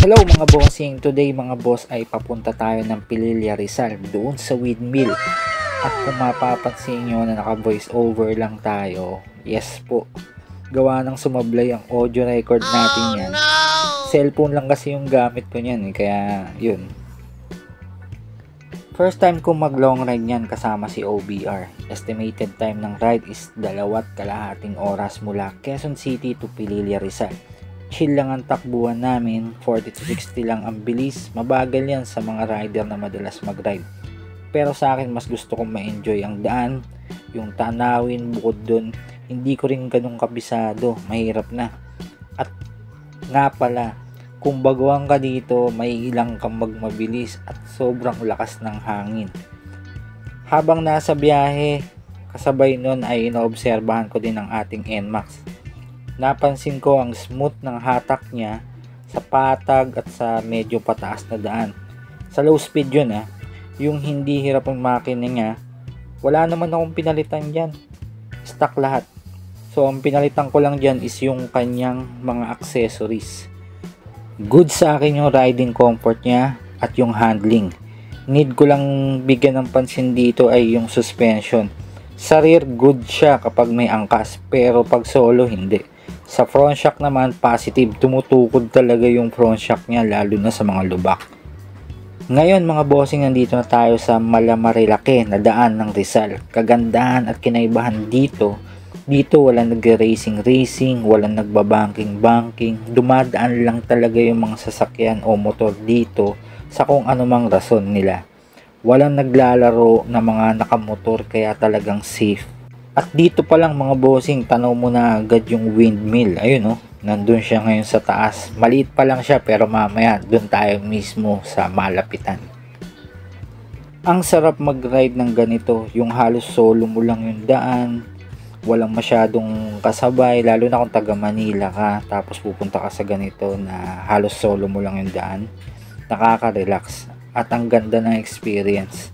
Hello mga bossing, today mga boss ay papunta tayo ng Pililla Rizal doon sa windmill. At kung mapapansin nyo na naka voice over lang tayo, yes po, gawa ng sumablay ang audio record natin yan. Cellphone lang kasi yung gamit ko niyan kaya yun. First time ko mag long ride niyan kasama si OBR. Estimated time ng ride is 2.5 oras mula Quezon City to Pililla Rizal. Chill lang ang takbuhan namin, 40 to 60 lang ang bilis. Mabagal yan sa mga rider na madalas mag-ride. Pero sa akin mas gusto kong ma-enjoy ang daan, yung tanawin. Bukod dun, hindi ko rin ganun kabisado, mahirap na. At nga pala, kung baguhan ka dito, may ilang kang magmabilis at sobrang lakas ng hangin. Habang nasa biyahe, kasabay nun ay inoobserbahan ko din ang ating NMAX. Napansin ko ang smooth ng hatak niya sa patag at sa medyo pataas na daan. Sa low speed yun yung hindi hirap ang makina niya, wala naman akong pinalitan dyan. Stock lahat. So ang pinalitan ko lang dyan is yung kanyang mga accessories. Good sa akin yung riding comfort niya at yung handling. Need ko lang bigyan ng pansin dito ay yung suspension. Sa rear good siya kapag may angkas, pero pag solo hindi. Sa front shock naman, positive. Tumutukod talaga yung front shock niya, lalo na sa mga lubak. Ngayon mga bossing, nandito na tayo sa Malamarilake na daan ng Rizal. Kagandahan at kinaibahan dito walang nag-racing, walang nagbabanking. Dumadaan lang talaga yung mga sasakyan o motor dito sa kung anumang rason nila. Walang naglalaro na mga nakamotor, kaya talagang safe. At dito pa lang mga bossing, tanaw mo na agad yung windmill. Ayun nandun siya ngayon sa taas. Maliit pa lang siya pero mamaya dun tayo mismo sa malapitan. Ang sarap mag-ride ng ganito, yung halos solo mo lang yung daan. Walang masyadong kasabay, lalo na kung taga Manila ka tapos pupunta ka sa ganito na halos solo mo lang yung daan. Nakaka-relax at ang ganda ng experience.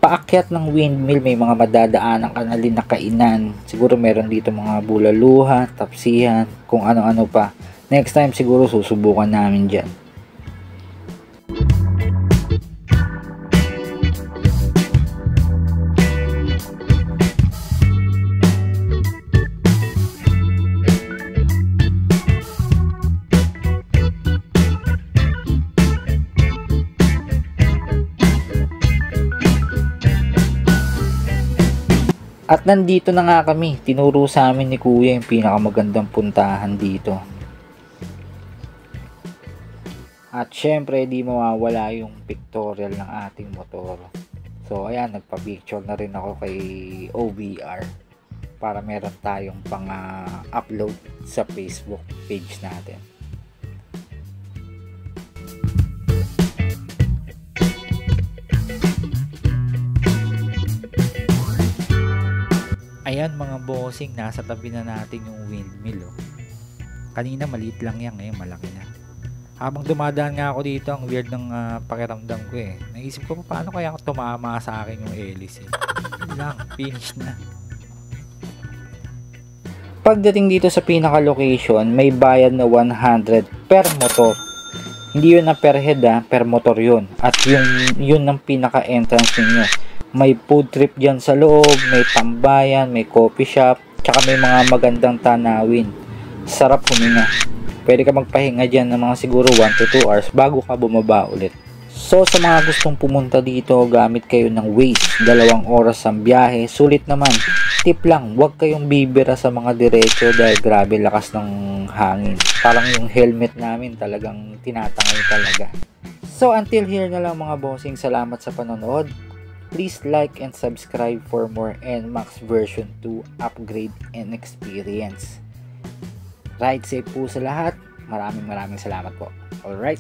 Paakyat ng windmill, may mga madadaanan ka na rin na kainan. Siguro meron dito mga bulaluhan, tapsihan, kung ano-ano pa. Next time siguro susubukan namin dyan. At nandito na nga kami, tinuro sa amin ni Kuya yung pinakamagandang puntahan dito. At syempre di mawawala yung pictorial ng ating motor. So ayan, nagpa-picture na rin ako kay OBR para meron tayong pang-upload sa Facebook page natin. Ayan mga bossing, nasa tabi na natin yung windmill. Kanina maliit lang yan, ngayon malaki na. Habang dumadaan nga ako dito, ang weird ng pakiramdam ko Naisip ko paano kaya tumama sa akin yung hélice. Lang, finish na. Pagdating dito sa pinaka-location, may bayad na 100 per motor. Hindi yun na per head per motor yun. At yun ang pinaka-entrance ninyo. May food trip dyan sa loob, may tambayan, may coffee shop, tsaka may mga magandang tanawin. Sarap huminga. Pwede ka magpahinga dyan ng mga siguro 1 to 2 hours bago ka bumaba ulit. So sa mga gustong pumunta dito, gamit kayo ng Waze. 2 oras ang biyahe, sulit naman. Tip lang, huwag kayong bibira sa mga diretso dahil grabe lakas ng hangin. Parang yung helmet namin talagang tinatangay talaga. So until here na lang mga bossing, salamat sa panonood. Please like and subscribe for more NMAX version 2 upgrade and experience. Ride safe po sa lahat. Maraming salamat po. Alright.